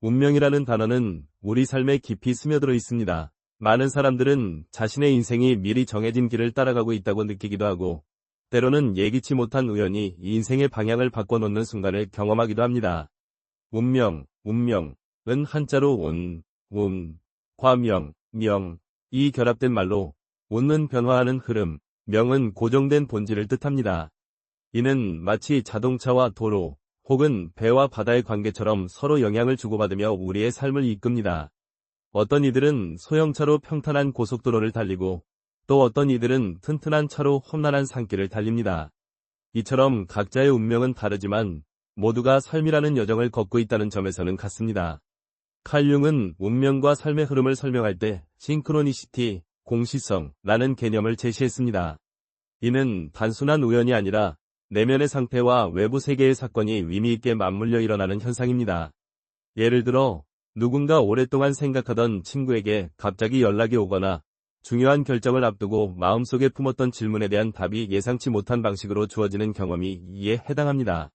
운명이라는 단어는 우리 삶에 깊이 스며들어 있습니다. 많은 사람들은 자신의 인생이 미리 정해진 길을 따라가고 있다고 느끼기도 하고, 때로는 예기치 못한 우연이 인생의 방향을 바꿔놓는 순간을 경험하기도 합니다. 운명은 한자로 과명, 이 결합된 말로 운은 변화하는 흐름, 명은 고정된 본질을 뜻합니다. 이는 마치 자동차와 도로, 혹은 배와 바다의 관계처럼 서로 영향을 주고받으며 우리의 삶을 이끕니다. 어떤 이들은 소형차로 평탄한 고속도로를 달리고, 또 어떤 이들은 튼튼한 차로 험난한 산길을 달립니다. 이처럼 각자의 운명은 다르지만 모두가 삶이라는 여정을 걷고 있다는 점에서는 같습니다. 칼 융은 운명과 삶의 흐름을 설명할 때 싱크로니시티, 공시성라는 개념을 제시했습니다. 이는 단순한 우연이 아니라 내면의 상태와 외부 세계의 사건이 의미있게 맞물려 일어나는 현상입니다. 예를 들어 누군가 오랫동안 생각하던 친구에게 갑자기 연락이 오거나 중요한 결정을 앞두고 마음속에 품었던 질문에 대한 답이 예상치 못한 방식으로 주어지는 경험이 이에 해당합니다.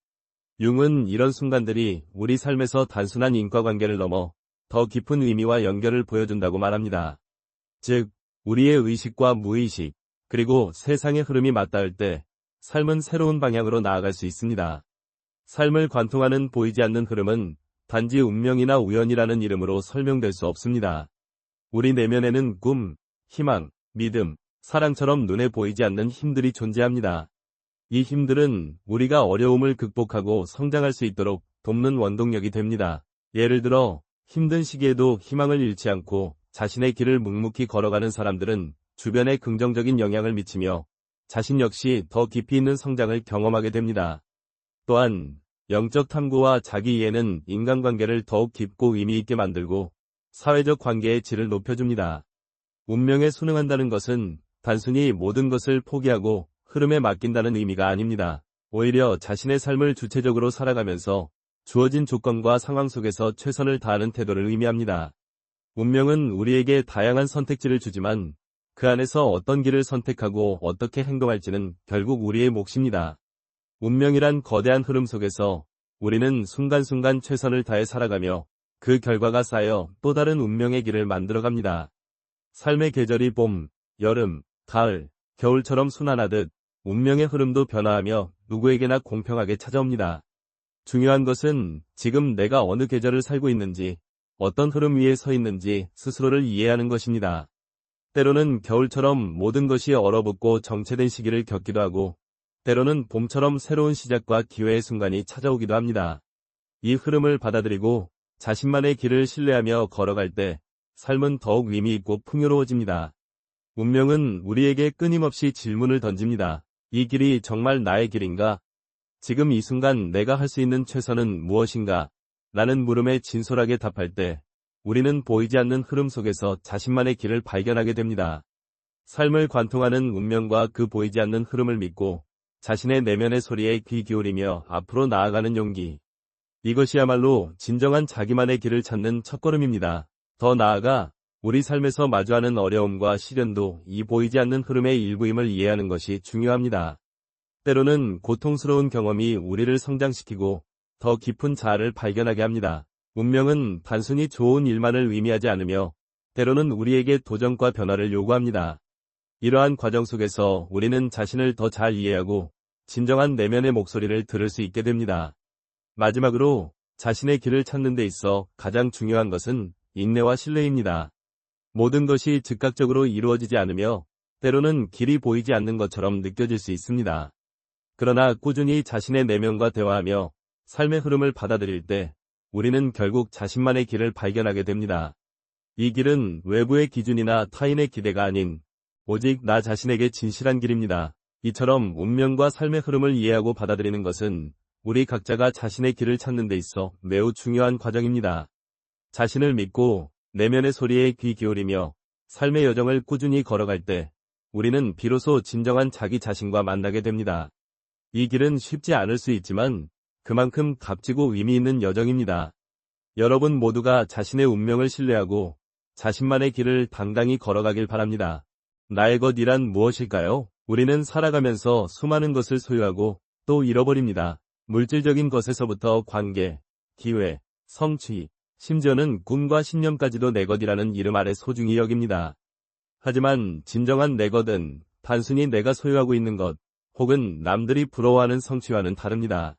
융은 이런 순간들이 우리 삶에서 단순한 인과관계를 넘어 더 깊은 의미와 연결을 보여준다고 말합니다. 즉, 우리의 의식과 무의식, 그리고 세상의 흐름이 맞닿을 때 삶은 새로운 방향으로 나아갈 수 있습니다. 삶을 관통하는 보이지 않는 흐름은 단지 운명이나 우연이라는 이름으로 설명될 수 없습니다. 우리 내면에는 꿈, 희망, 믿음, 사랑처럼 눈에 보이지 않는 힘들이 존재합니다. 이 힘들은 우리가 어려움을 극복하고 성장할 수 있도록 돕는 원동력이 됩니다. 예를 들어 힘든 시기에도 희망을 잃지 않고 자신의 길을 묵묵히 걸어가는 사람들은 주변에 긍정적인 영향을 미치며 자신 역시 더 깊이 있는 성장을 경험하게 됩니다. 또한 영적 탐구와 자기 이해는 인간관계를 더욱 깊고 의미있게 만들고 사회적 관계의 질을 높여줍니다. 운명에 순응한다는 것은 단순히 모든 것을 포기하고 흐름에 맡긴다는 의미가 아닙니다. 오히려 자신의 삶을 주체적으로 살아가면서 주어진 조건과 상황 속에서 최선을 다하는 태도를 의미합니다. 운명은 우리에게 다양한 선택지를 주지만 그 안에서 어떤 길을 선택하고 어떻게 행동할지는 결국 우리의 몫입니다. 운명이란 거대한 흐름 속에서 우리는 순간순간 최선을 다해 살아가며 그 결과가 쌓여 또 다른 운명의 길을 만들어갑니다. 삶의 계절이 봄, 여름, 가을, 겨울처럼 순환하듯 운명의 흐름도 변화하며 누구에게나 공평하게 찾아옵니다. 중요한 것은 지금 내가 어느 계절을 살고 있는지, 어떤 흐름 위에 서 있는지 스스로를 이해하는 것입니다. 때로는 겨울처럼 모든 것이 얼어붙고 정체된 시기를 겪기도 하고, 때로는 봄처럼 새로운 시작과 기회의 순간이 찾아오기도 합니다. 이 흐름을 받아들이고 자신만의 길을 신뢰하며 걸어갈 때 삶은 더욱 의미있고 풍요로워집니다. 운명은 우리에게 끊임없이 질문을 던집니다. 이 길이 정말 나의 길인가? 지금 이 순간 내가 할 수 있는 최선은 무엇인가? 라는 물음에 진솔하게 답할 때 우리는 보이지 않는 흐름 속에서 자신만의 길을 발견하게 됩니다. 삶을 관통하는 운명과 그 보이지 않는 흐름을 믿고 자신의 내면의 소리에 귀 기울이며 앞으로 나아가는 용기. 이것이야말로 진정한 자기만의 길을 찾는 첫걸음입니다. 더 나아가 우리 삶에서 마주하는 어려움과 시련도 이 보이지 않는 흐름의 일부임을 이해하는 것이 중요합니다. 때로는 고통스러운 경험이 우리를 성장시키고 더 깊은 자아를 발견하게 합니다. 운명은 단순히 좋은 일만을 의미하지 않으며 때로는 우리에게 도전과 변화를 요구합니다. 이러한 과정 속에서 우리는 자신을 더 잘 이해하고 진정한 내면의 목소리를 들을 수 있게 됩니다. 마지막으로 자신의 길을 찾는 데 있어 가장 중요한 것은 인내와 신뢰입니다. 모든 것이 즉각적으로 이루어지지 않으며 때로는 길이 보이지 않는 것처럼 느껴질 수 있습니다. 그러나 꾸준히 자신의 내면과 대화하며 삶의 흐름을 받아들일 때 우리는 결국 자신만의 길을 발견하게 됩니다. 이 길은 외부의 기준이나 타인의 기대가 아닌 오직 나 자신에게 진실한 길입니다. 이처럼 운명과 삶의 흐름을 이해하고 받아들이는 것은 우리 각자가 자신의 길을 찾는 데 있어 매우 중요한 과정입니다. 자신을 믿고 내면의 소리에 귀 기울이며 삶의 여정을 꾸준히 걸어갈 때 우리는 비로소 진정한 자기 자신과 만나게 됩니다. 이 길은 쉽지 않을 수 있지만 그만큼 값지고 의미 있는 여정입니다. 여러분 모두가 자신의 운명을 신뢰하고 자신만의 길을 당당히 걸어가길 바랍니다. 나의 것이란 무엇일까요? 우리는 살아가면서 수많은 것을 소유하고 또 잃어버립니다. 물질적인 것에서부터 관계, 기회, 성취, 심지어는 꿈과 신념까지도 내 것이라는 이름 아래 소중히 여깁니다. 하지만 진정한 내 것은 단순히 내가 소유하고 있는 것, 혹은 남들이 부러워하는 성취와는 다릅니다.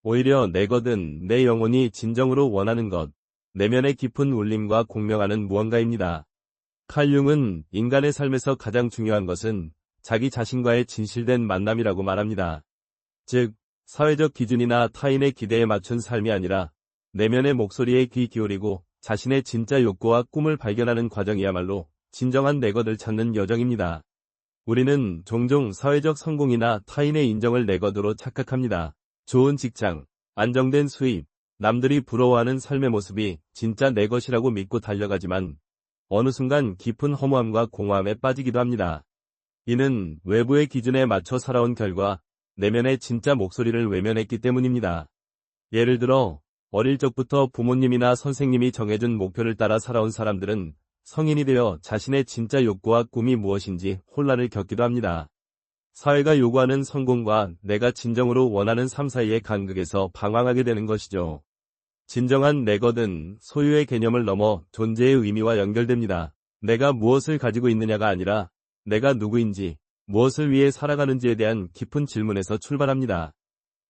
오히려 내 것은 내 영혼이 진정으로 원하는 것, 내면의 깊은 울림과 공명하는 무언가입니다. 칼 융은 인간의 삶에서 가장 중요한 것은 자기 자신과의 진실된 만남이라고 말합니다. 즉, 사회적 기준이나 타인의 기대에 맞춘 삶이 아니라 내면의 목소리에 귀 기울이고 자신의 진짜 욕구와 꿈을 발견하는 과정이야말로 진정한 내 것을 찾는 여정입니다. 우리는 종종 사회적 성공이나 타인의 인정을 내 것으로 착각합니다. 좋은 직장, 안정된 수입, 남들이 부러워하는 삶의 모습이 진짜 내 것이라고 믿고 달려가지만 어느 순간 깊은 허무함과 공허함에 빠지기도 합니다. 이는 외부의 기준에 맞춰 살아온 결과 내면의 진짜 목소리를 외면했기 때문입니다. 예를 들어 어릴 적부터 부모님이나 선생님이 정해준 목표를 따라 살아온 사람들은 성인이 되어 자신의 진짜 욕구와 꿈이 무엇인지 혼란을 겪기도 합니다. 사회가 요구하는 성공과 내가 진정으로 원하는 삶 사이의 간극에서 방황하게 되는 것이죠. 진정한 내 것은 소유의 개념을 넘어 존재의 의미와 연결됩니다. 내가 무엇을 가지고 있느냐가 아니라 내가 누구인지, 무엇을 위해 살아가는지에 대한 깊은 질문에서 출발합니다.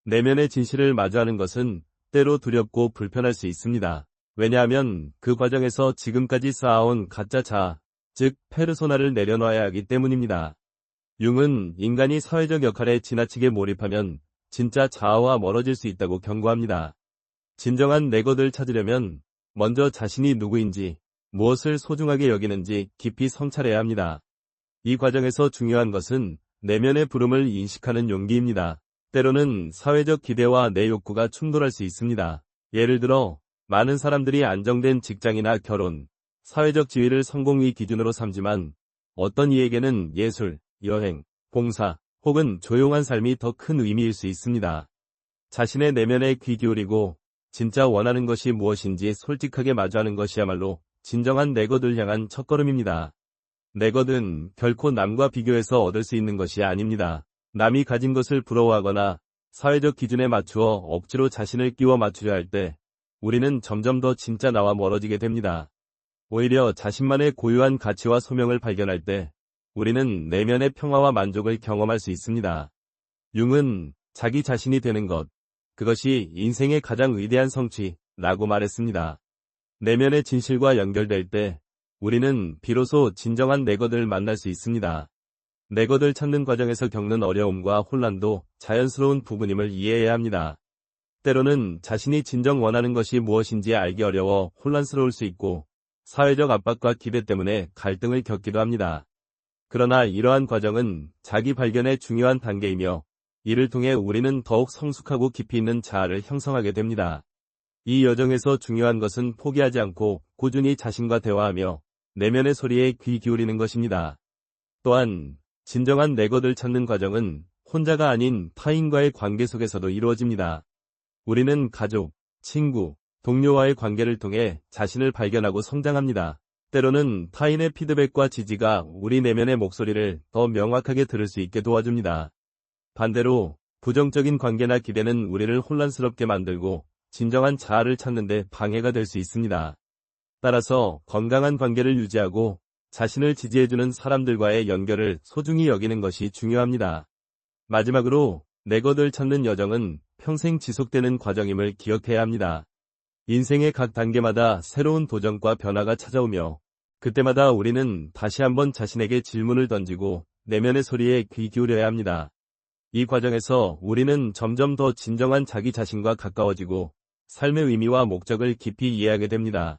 내면의 진실을 마주하는 것은 때로 두렵고 불편할 수 있습니다. 왜냐하면 그 과정에서 지금까지 쌓아온 가짜 자아, 즉 페르소나를 내려놔야 하기 때문입니다. 융은 인간이 사회적 역할에 지나치게 몰입하면 진짜 자아와 멀어질 수 있다고 경고합니다. 진정한 내 것을 찾으려면 먼저 자신이 누구인지, 무엇을 소중하게 여기는지 깊이 성찰해야 합니다. 이 과정에서 중요한 것은 내면의 부름을 인식하는 용기입니다. 때로는 사회적 기대와 내 욕구가 충돌할 수 있습니다. 예를 들어 많은 사람들이 안정된 직장이나 결혼, 사회적 지위를 성공의 기준으로 삼지만 어떤 이에게는 예술, 여행, 봉사, 혹은 조용한 삶이 더 큰 의미일 수 있습니다. 자신의 내면에 귀 기울이고 진짜 원하는 것이 무엇인지 솔직하게 마주하는 것이야말로 진정한 내 것을 향한 첫걸음입니다. 내 것은 결코 남과 비교해서 얻을 수 있는 것이 아닙니다. 남이 가진 것을 부러워하거나 사회적 기준에 맞추어 억지로 자신을 끼워 맞추려 할 때 우리는 점점 더 진짜 나와 멀어지게 됩니다. 오히려 자신만의 고유한 가치와 소명을 발견할 때 우리는 내면의 평화와 만족을 경험할 수 있습니다. 융은 자기 자신이 되는 것, 그것이 인생의 가장 위대한 성취라고 말했습니다. 내면의 진실과 연결될 때 우리는 비로소 진정한 내 것을 만날 수 있습니다. 내 것을 찾는 과정에서 겪는 어려움과 혼란도 자연스러운 부분임을 이해해야 합니다. 때로는 자신이 진정 원하는 것이 무엇인지 알기 어려워 혼란스러울 수 있고 사회적 압박과 기대 때문에 갈등을 겪기도 합니다. 그러나 이러한 과정은 자기 발견의 중요한 단계이며 이를 통해 우리는 더욱 성숙하고 깊이 있는 자아를 형성하게 됩니다. 이 여정에서 중요한 것은 포기하지 않고 꾸준히 자신과 대화하며 내면의 소리에 귀 기울이는 것입니다. 또한 진정한 내 것을 찾는 과정은 혼자가 아닌 타인과의 관계 속에서도 이루어집니다. 우리는 가족, 친구, 동료와의 관계를 통해 자신을 발견하고 성장합니다. 때로는 타인의 피드백과 지지가 우리 내면의 목소리를 더 명확하게 들을 수 있게 도와줍니다. 반대로 부정적인 관계나 기대는 우리를 혼란스럽게 만들고 진정한 자아를 찾는 데 방해가 될 수 있습니다. 따라서 건강한 관계를 유지하고 자신을 지지해주는 사람들과의 연결을 소중히 여기는 것이 중요합니다. 마지막으로 내 것을 찾는 여정은 평생 지속되는 과정임을 기억해야 합니다. 인생의 각 단계마다 새로운 도전과 변화가 찾아오며 그때마다 우리는 다시 한번 자신에게 질문을 던지고 내면의 소리에 귀 기울여야 합니다. 이 과정에서 우리는 점점 더 진정한 자기 자신과 가까워지고 삶의 의미와 목적을 깊이 이해하게 됩니다.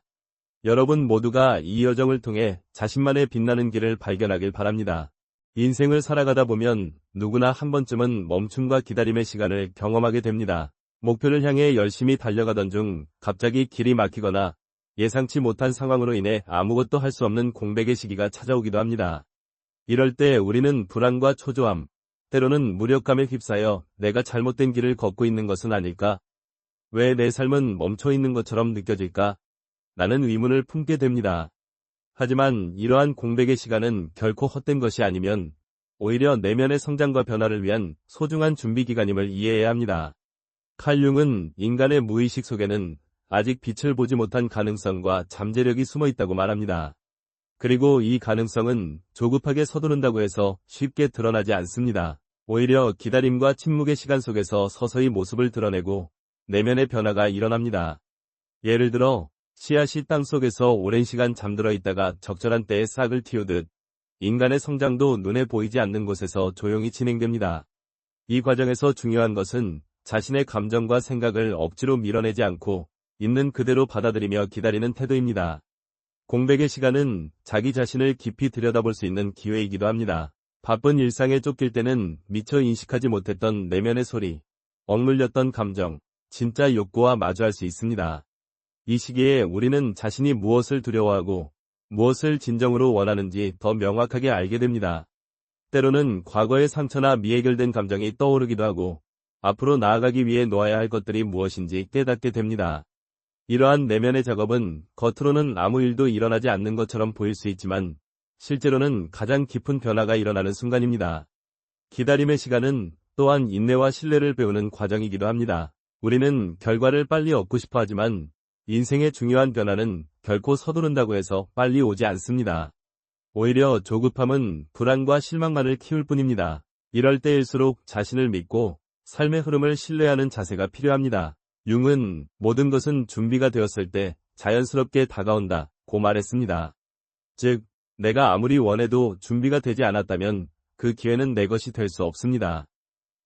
여러분 모두가 이 여정을 통해 자신만의 빛나는 길을 발견하길 바랍니다. 인생을 살아가다 보면 누구나 한 번쯤은 멈춤과 기다림의 시간을 경험하게 됩니다. 목표를 향해 열심히 달려가던 중 갑자기 길이 막히거나 예상치 못한 상황으로 인해 아무것도 할 수 없는 공백의 시기가 찾아오기도 합니다. 이럴 때 우리는 불안과 초조함, 때로는 무력감에 휩싸여 내가 잘못된 길을 걷고 있는 것은 아닐까? 왜 내 삶은 멈춰 있는 것처럼 느껴질까? 라는 의문을 품게 됩니다. 하지만 이러한 공백의 시간은 결코 헛된 것이 아니면 오히려 내면의 성장과 변화를 위한 소중한 준비 기간임을 이해해야 합니다. 칼 융은 인간의 무의식 속에는 아직 빛을 보지 못한 가능성과 잠재력이 숨어 있다고 말합니다. 그리고 이 가능성은 조급하게 서두른다고 해서 쉽게 드러나지 않습니다. 오히려 기다림과 침묵의 시간 속에서 서서히 모습을 드러내고 내면의 변화가 일어납니다. 예를 들어 씨앗이 땅속에서 오랜 시간 잠들어 있다가 적절한 때에 싹을 틔우듯 인간의 성장도 눈에 보이지 않는 곳에서 조용히 진행됩니다. 이 과정에서 중요한 것은 자신의 감정과 생각을 억지로 밀어내지 않고 있는 그대로 받아들이며 기다리는 태도입니다. 공백의 시간은 자기 자신을 깊이 들여다볼 수 있는 기회이기도 합니다. 바쁜 일상에 쫓길 때는 미처 인식하지 못했던 내면의 소리, 억눌렸던 감정, 진짜 욕구와 마주할 수 있습니다. 이 시기에 우리는 자신이 무엇을 두려워하고 무엇을 진정으로 원하는지 더 명확하게 알게 됩니다. 때로는 과거의 상처나 미해결된 감정이 떠오르기도 하고 앞으로 나아가기 위해 놓아야 할 것들이 무엇인지 깨닫게 됩니다. 이러한 내면의 작업은 겉으로는 아무 일도 일어나지 않는 것처럼 보일 수 있지만 실제로는 가장 깊은 변화가 일어나는 순간입니다. 기다림의 시간은 또한 인내와 신뢰를 배우는 과정이기도 합니다. 우리는 결과를 빨리 얻고 싶어 하지만 인생의 중요한 변화는 결코 서두른다고 해서 빨리 오지 않습니다. 오히려 조급함은 불안과 실망만을 키울 뿐입니다. 이럴 때일수록 자신을 믿고 삶의 흐름을 신뢰하는 자세가 필요합니다. 융은 모든 것은 준비가 되었을 때 자연스럽게 다가온다고 말했습니다. 즉, 내가 아무리 원해도 준비가 되지 않았다면 그 기회는 내 것이 될 수 없습니다.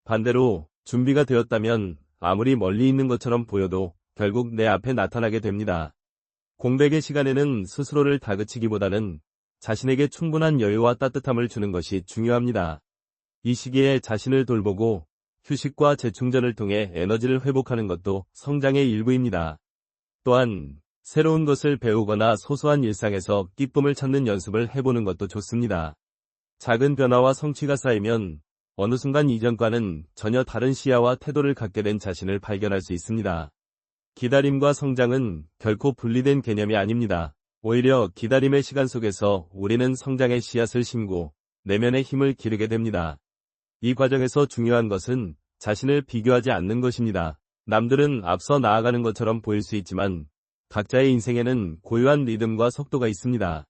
반대로 준비가 되었다면 아무리 멀리 있는 것처럼 보여도 결국 내 앞에 나타나게 됩니다. 공백의 시간에는 스스로를 다그치기보다는 자신에게 충분한 여유와 따뜻함을 주는 것이 중요합니다. 이 시기에 자신을 돌보고 휴식과 재충전을 통해 에너지를 회복하는 것도 성장의 일부입니다. 또한 새로운 것을 배우거나 소소한 일상에서 기쁨을 찾는 연습을 해보는 것도 좋습니다. 작은 변화와 성취가 쌓이면 어느 순간 이전과는 전혀 다른 시야와 태도를 갖게 된 자신을 발견할 수 있습니다. 기다림과 성장은 결코 분리된 개념이 아닙니다. 오히려 기다림의 시간 속에서 우리는 성장의 씨앗을 심고 내면의 힘을 기르게 됩니다. 이 과정에서 중요한 것은 자신을 비교하지 않는 것입니다. 남들은 앞서 나아가는 것처럼 보일 수 있지만 각자의 인생에는 고유한 리듬과 속도가 있습니다.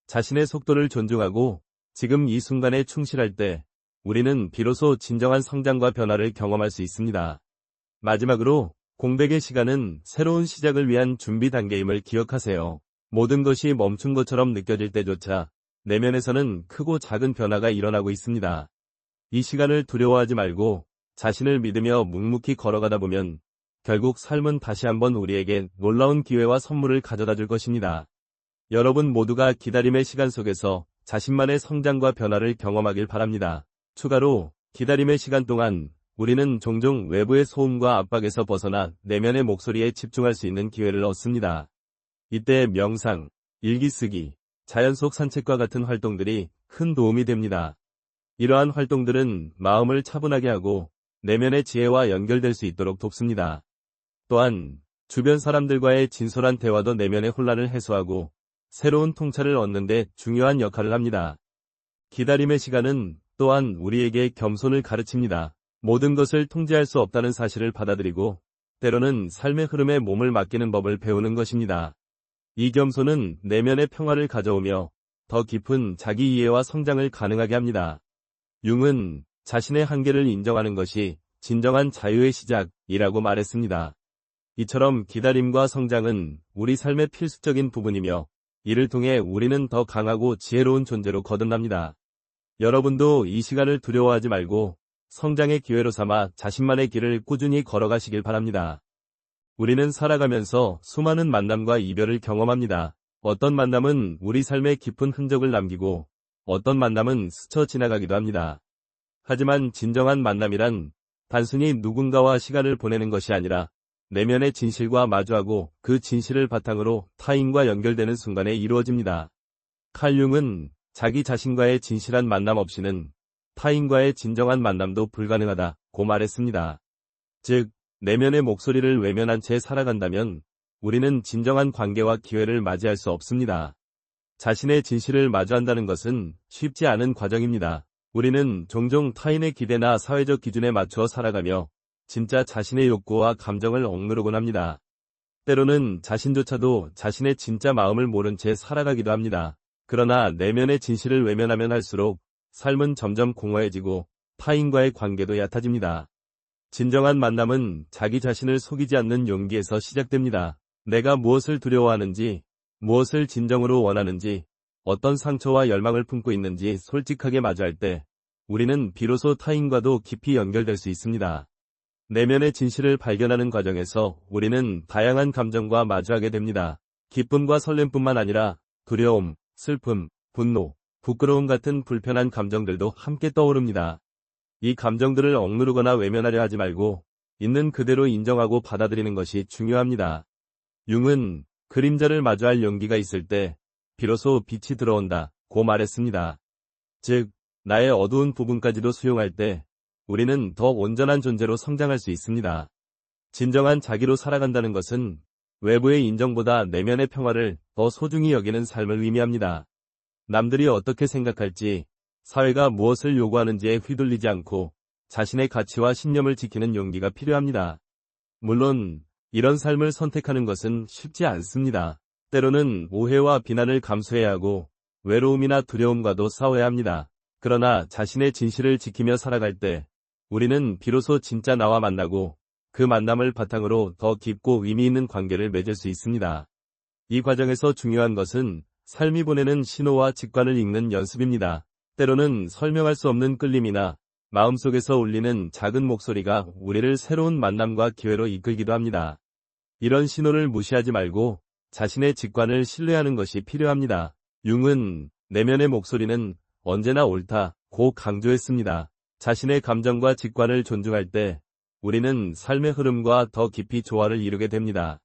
자신의 속도를 존중하고 지금 이 순간에 충실할 때 우리는 비로소 진정한 성장과 변화를 경험할 수 있습니다. 마지막으로 공백의 시간은 새로운 시작을 위한 준비 단계임을 기억하세요. 모든 것이 멈춘 것처럼 느껴질 때조차 내면에서는 크고 작은 변화가 일어나고 있습니다. 이 시간을 두려워하지 말고 자신을 믿으며 묵묵히 걸어가다 보면 결국 삶은 다시 한번 우리에게 놀라운 기회와 선물을 가져다 줄 것입니다. 여러분 모두가 기다림의 시간 속에서 자신만의 성장과 변화를 경험하길 바랍니다. 추가로 기다림의 시간 동안 우리는 종종 외부의 소음과 압박에서 벗어나 내면의 목소리에 집중할 수 있는 기회를 얻습니다. 이때 명상, 일기 쓰기, 자연 속 산책과 같은 활동들이 큰 도움이 됩니다. 이러한 활동들은 마음을 차분하게 하고 내면의 지혜와 연결될 수 있도록 돕습니다. 또한 주변 사람들과의 진솔한 대화도 내면의 혼란을 해소하고 새로운 통찰을 얻는 데 중요한 역할을 합니다. 기다림의 시간은 또한 우리에게 겸손을 가르칩니다. 모든 것을 통제할 수 없다는 사실을 받아들이고 때로는 삶의 흐름에 몸을 맡기는 법을 배우는 것입니다. 이 겸손은 내면의 평화를 가져오며 더 깊은 자기 이해와 성장을 가능하게 합니다. 융은 자신의 한계를 인정하는 것이 진정한 자유의 시작이라고 말했습니다. 이처럼 기다림과 성장은 우리 삶의 필수적인 부분이며 이를 통해 우리는 더 강하고 지혜로운 존재로 거듭납니다. 여러분도 이 시간을 두려워하지 말고 성장의 기회로 삼아 자신만의 길을 꾸준히 걸어가시길 바랍니다. 우리는 살아가면서 수많은 만남과 이별을 경험합니다. 어떤 만남은 우리 삶에 깊은 흔적을 남기고 어떤 만남은 스쳐 지나가기도 합니다. 하지만 진정한 만남이란 단순히 누군가와 시간을 보내는 것이 아니라 내면의 진실과 마주하고 그 진실을 바탕으로 타인과 연결되는 순간에 이루어집니다. 칼 융은 자기 자신과의 진실한 만남 없이는 타인과의 진정한 만남도 불가능하다고 말했습니다. 즉, 내면의 목소리를 외면한 채 살아간다면 우리는 진정한 관계와 기회를 맞이할 수 없습니다. 자신의 진실을 마주한다는 것은 쉽지 않은 과정입니다. 우리는 종종 타인의 기대나 사회적 기준에 맞추어 살아가며 진짜 자신의 욕구와 감정을 억누르곤 합니다. 때로는 자신조차도 자신의 진짜 마음을 모른 채 살아가기도 합니다. 그러나 내면의 진실을 외면하면 할수록 삶은 점점 공허해지고 타인과의 관계도 얕아집니다. 진정한 만남은 자기 자신을 속이지 않는 용기에서 시작됩니다. 내가 무엇을 두려워하는지, 무엇을 진정으로 원하는지, 어떤 상처와 열망을 품고 있는지 솔직하게 마주할 때 우리는 비로소 타인과도 깊이 연결될 수 있습니다. 내면의 진실을 발견하는 과정에서 우리는 다양한 감정과 마주하게 됩니다. 기쁨과 설렘뿐만 아니라 두려움, 슬픔, 분노, 부끄러움 같은 불편한 감정들도 함께 떠오릅니다. 이 감정들을 억누르거나 외면하려 하지 말고 있는 그대로 인정하고 받아들이는 것이 중요합니다. 융은 그림자를 마주할 용기가 있을 때 비로소 빛이 들어온다고 말했습니다. 즉, 나의 어두운 부분까지도 수용할 때 우리는 더 온전한 존재로 성장할 수 있습니다. 진정한 자기로 살아간다는 것은 외부의 인정보다 내면의 평화를 더 소중히 여기는 삶을 의미합니다. 남들이 어떻게 생각할지, 사회가 무엇을 요구하는지에 휘둘리지 않고 자신의 가치와 신념을 지키는 용기가 필요합니다. 물론 이런 삶을 선택하는 것은 쉽지 않습니다. 때로는 오해와 비난을 감수해야 하고 외로움이나 두려움과도 싸워야 합니다. 그러나 자신의 진실을 지키며 살아갈 때 우리는 비로소 진짜 나와 만나고 그 만남을 바탕으로 더 깊고 의미 있는 관계를 맺을 수 있습니다. 이 과정에서 중요한 것은 삶이 보내는 신호와 직관을 읽는 연습입니다. 때로는 설명할 수 없는 끌림이나 마음속에서 울리는 작은 목소리가 우리를 새로운 만남과 기회로 이끌기도 합니다. 이런 신호를 무시하지 말고 자신의 직관을 신뢰하는 것이 필요합니다. 융은 내면의 목소리는 언제나 옳다고 강조했습니다. 자신의 감정과 직관을 존중할 때 우리는 삶의 흐름과 더 깊이 조화를 이루게 됩니다.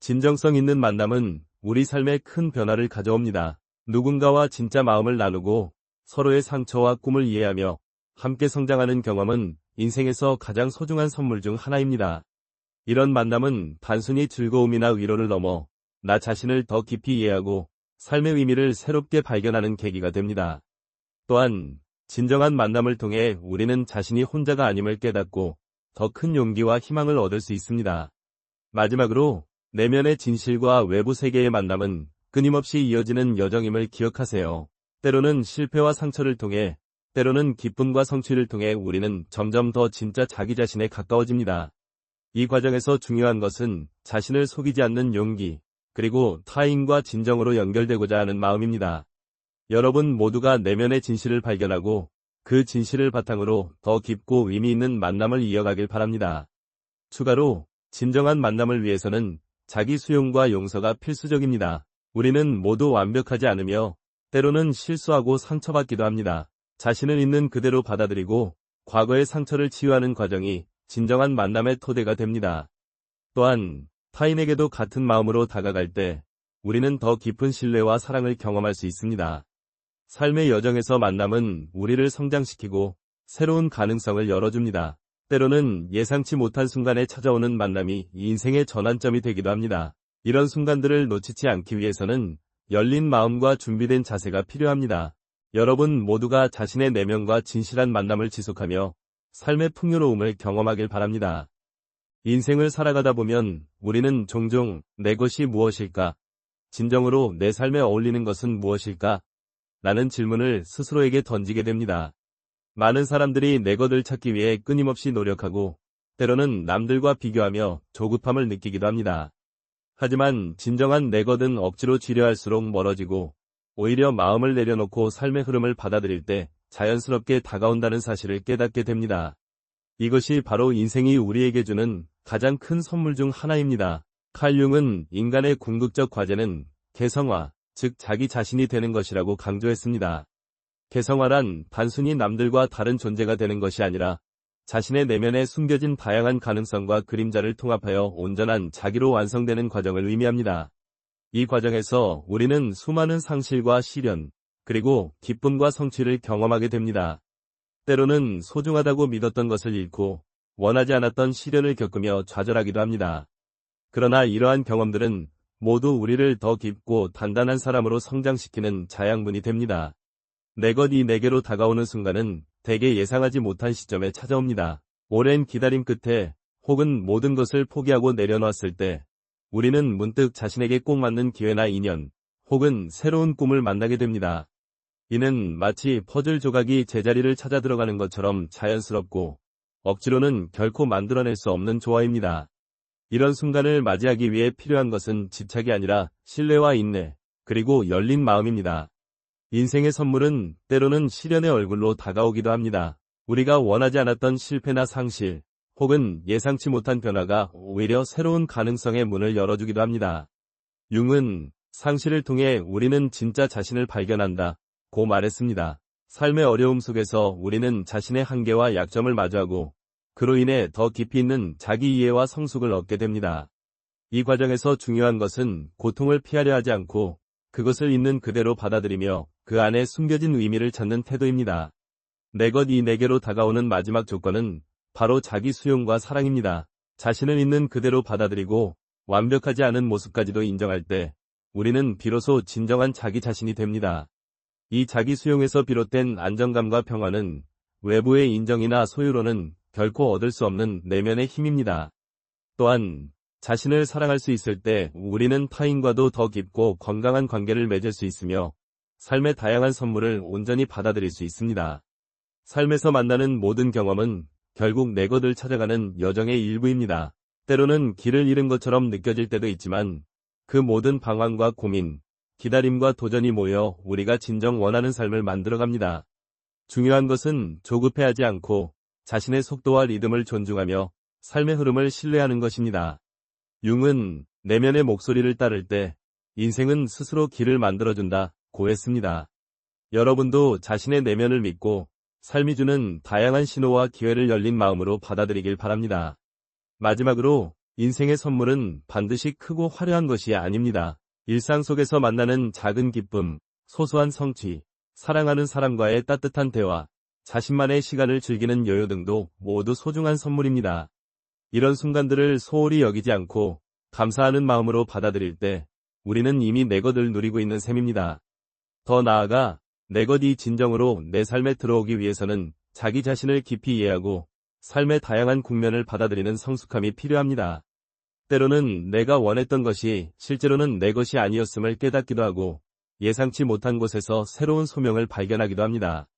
진정성 있는 만남은 우리 삶에 큰 변화를 가져옵니다. 누군가와 진짜 마음을 나누고 서로의 상처와 꿈을 이해하며 함께 성장하는 경험은 인생에서 가장 소중한 선물 중 하나입니다. 이런 만남은 단순히 즐거움이나 위로를 넘어 나 자신을 더 깊이 이해하고 삶의 의미를 새롭게 발견하는 계기가 됩니다. 또한 진정한 만남을 통해 우리는 자신이 혼자가 아님을 깨닫고 더 큰 용기와 희망을 얻을 수 있습니다. 마지막으로 내면의 진실과 외부 세계의 만남은 끊임없이 이어지는 여정임을 기억하세요. 때로는 실패와 상처를 통해, 때로는 기쁨과 성취를 통해 우리는 점점 더 진짜 자기 자신에 가까워집니다. 이 과정에서 중요한 것은 자신을 속이지 않는 용기, 그리고 타인과 진정으로 연결되고자 하는 마음입니다. 여러분 모두가 내면의 진실을 발견하고 그 진실을 바탕으로 더 깊고 의미 있는 만남을 이어가길 바랍니다. 추가로 진정한 만남을 위해서는 자기 수용과 용서가 필수적입니다. 우리는 모두 완벽하지 않으며 때로는 실수하고 상처받기도 합니다. 자신을 있는 그대로 받아들이고 과거의 상처를 치유하는 과정이 진정한 만남의 토대가 됩니다. 또한 타인에게도 같은 마음으로 다가갈 때 우리는 더 깊은 신뢰와 사랑을 경험할 수 있습니다. 삶의 여정에서 만남은 우리를 성장시키고 새로운 가능성을 열어줍니다. 때로는 예상치 못한 순간에 찾아오는 만남이 인생의 전환점이 되기도 합니다. 이런 순간들을 놓치지 않기 위해서는 열린 마음과 준비된 자세가 필요합니다. 여러분 모두가 자신의 내면과 진실한 만남을 지속하며 삶의 풍요로움을 경험하길 바랍니다. 인생을 살아가다 보면 우리는 종종 내 것이 무엇일까? 진정으로 내 삶에 어울리는 것은 무엇일까? 라는 질문을 스스로에게 던지게 됩니다. 많은 사람들이 내 것을 찾기 위해 끊임없이 노력하고 때로는 남들과 비교하며 조급함을 느끼기도 합니다. 하지만 진정한 내 것은 억지로 지려할수록 멀어지고 오히려 마음을 내려놓고 삶의 흐름을 받아들일 때 자연스럽게 다가온다는 사실을 깨닫게 됩니다. 이것이 바로 인생이 우리에게 주는 가장 큰 선물 중 하나입니다. 칼 융은 인간의 궁극적 과제는 개성화, 즉 자기 자신이 되는 것이라고 강조했습니다. 개성화란 단순히 남들과 다른 존재가 되는 것이 아니라 자신의 내면에 숨겨진 다양한 가능성과 그림자를 통합하여 온전한 자기로 완성되는 과정을 의미합니다. 이 과정에서 우리는 수많은 상실과 시련, 그리고 기쁨과 성취를 경험하게 됩니다. 때로는 소중하다고 믿었던 것을 잃고 원하지 않았던 시련을 겪으며 좌절하기도 합니다. 그러나 이러한 경험들은 모두 우리를 더 깊고 단단한 사람으로 성장시키는 자양분이 됩니다. 내 것이 내게로 다가오는 순간은 대개 예상하지 못한 시점에 찾아옵니다. 오랜 기다림 끝에 혹은 모든 것을 포기하고 내려놓았을 때 우리는 문득 자신에게 꼭 맞는 기회나 인연, 혹은 새로운 꿈을 만나게 됩니다. 이는 마치 퍼즐 조각이 제자리를 찾아 들어가는 것처럼 자연스럽고 억지로는 결코 만들어낼 수 없는 조화입니다. 이런 순간을 맞이하기 위해 필요한 것은 집착이 아니라 신뢰와 인내, 그리고 열린 마음입니다. 인생의 선물은 때로는 시련의 얼굴로 다가오기도 합니다. 우리가 원하지 않았던 실패나 상실, 혹은 예상치 못한 변화가 오히려 새로운 가능성의 문을 열어주기도 합니다. 융은 상실을 통해 우리는 진짜 자신을 발견한다 고 말했습니다. 삶의 어려움 속에서 우리는 자신의 한계와 약점을 마주하고 그로 인해 더 깊이 있는 자기 이해와 성숙을 얻게 됩니다. 이 과정에서 중요한 것은 고통을 피하려 하지 않고 그것을 있는 그대로 받아들이며 그 안에 숨겨진 의미를 찾는 태도입니다. 내 것 이 내게로 다가오는 마지막 조건은 바로 자기 수용과 사랑입니다. 자신을 있는 그대로 받아들이고 완벽하지 않은 모습까지도 인정할 때 우리는 비로소 진정한 자기 자신이 됩니다. 이 자기 수용에서 비롯된 안정감과 평화는 외부의 인정이나 소유로는 결코 얻을 수 없는 내면의 힘입니다. 또한 자신을 사랑할 수 있을 때 우리는 타인과도 더 깊고 건강한 관계를 맺을 수 있으며 삶의 다양한 선물을 온전히 받아들일 수 있습니다. 삶에서 만나는 모든 경험은 결국 내 것을 찾아가는 여정의 일부입니다. 때로는 길을 잃은 것처럼 느껴질 때도 있지만 그 모든 방황과 고민, 기다림과 도전이 모여 우리가 진정 원하는 삶을 만들어갑니다. 중요한 것은 조급해하지 않고 자신의 속도와 리듬을 존중하며 삶의 흐름을 신뢰하는 것입니다. 융은 내면의 목소리를 따를 때 인생은 스스로 길을 만들어준다 고 했습니다. 여러분도 자신의 내면을 믿고 삶이 주는 다양한 신호와 기회를 열린 마음으로 받아들이길 바랍니다. 마지막으로 인생의 선물은 반드시 크고 화려한 것이 아닙니다. 일상 속에서 만나는 작은 기쁨, 소소한 성취, 사랑하는 사람과의 따뜻한 대화, 자신만의 시간을 즐기는 여유 등도 모두 소중한 선물입니다. 이런 순간들을 소홀히 여기지 않고 감사하는 마음으로 받아들일 때 우리는 이미 내 것을 누리고 있는 셈입니다. 더 나아가 내 것이 진정으로 내 삶에 들어오기 위해서는 자기 자신을 깊이 이해하고 삶의 다양한 국면을 받아들이는 성숙함이 필요합니다. 때로는 내가 원했던 것이 실제로는 내 것이 아니었음을 깨닫기도 하고 예상치 못한 곳에서 새로운 소명을 발견하기도 합니다.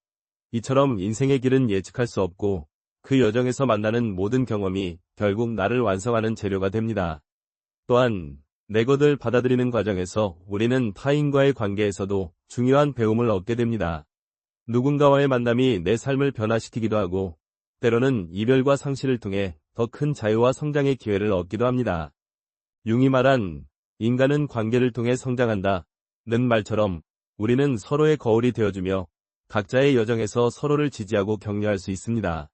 이처럼 인생의 길은 예측할 수 없고 그 여정에서 만나는 모든 경험이 결국 나를 완성하는 재료가 됩니다. 또한 내 것을 받아들이는 과정에서 우리는 타인과의 관계에서도 중요한 배움을 얻게 됩니다. 누군가와의 만남이 내 삶을 변화시키기도 하고 때로는 이별과 상실을 통해 더 큰 자유와 성장의 기회를 얻기도 합니다. 융이 말한 인간은 관계를 통해 성장한다 는 말처럼 우리는 서로의 거울이 되어주며 각자의 여정에서 서로를 지지하고 격려할 수 있습니다.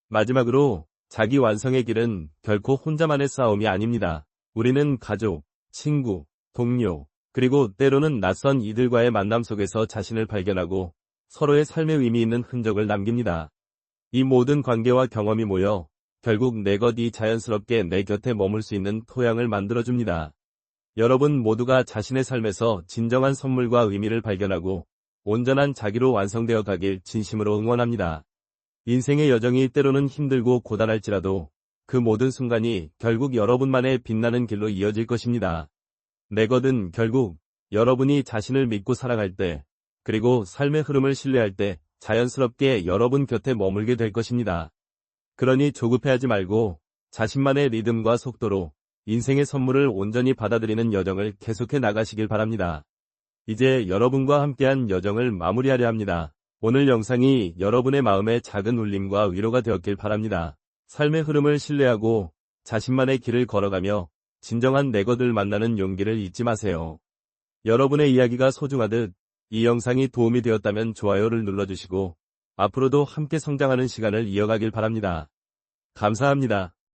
마지막으로 자기 완성의 길은 결코 혼자만의 싸움이 아닙니다. 우리는 가족, 친구, 동료, 그리고 때로는 낯선 이들과의 만남 속에서 자신을 발견하고 서로의 삶에 의미 있는 흔적을 남깁니다. 이 모든 관계와 경험이 모여 결국 내 것이 자연스럽게 내 곁에 머물 수 있는 토양을 만들어줍니다. 여러분 모두가 자신의 삶에서 진정한 선물과 의미를 발견하고 온전한 자기로 완성되어 가길 진심으로 응원합니다. 인생의 여정이 때로는 힘들고 고단할지라도 그 모든 순간이 결국 여러분만의 빛나는 길로 이어질 것입니다. 내 것은 결국 여러분이 자신을 믿고 사랑할 때, 그리고 삶의 흐름을 신뢰할 때 자연스럽게 여러분 곁에 머물게 될 것입니다. 그러니 조급해하지 말고 자신만의 리듬과 속도로 인생의 선물을 온전히 받아들이는 여정을 계속해 나가시길 바랍니다. 이제 여러분과 함께한 여정을 마무리하려 합니다. 오늘 영상이 여러분의 마음에 작은 울림과 위로가 되었길 바랍니다. 삶의 흐름을 신뢰하고 자신만의 길을 걸어가며 진정한 내 것을 만나는 용기를 잊지 마세요. 여러분의 이야기가 소중하듯 이 영상이 도움이 되었다면 좋아요를 눌러주시고 앞으로도 함께 성장하는 시간을 이어가길 바랍니다. 감사합니다.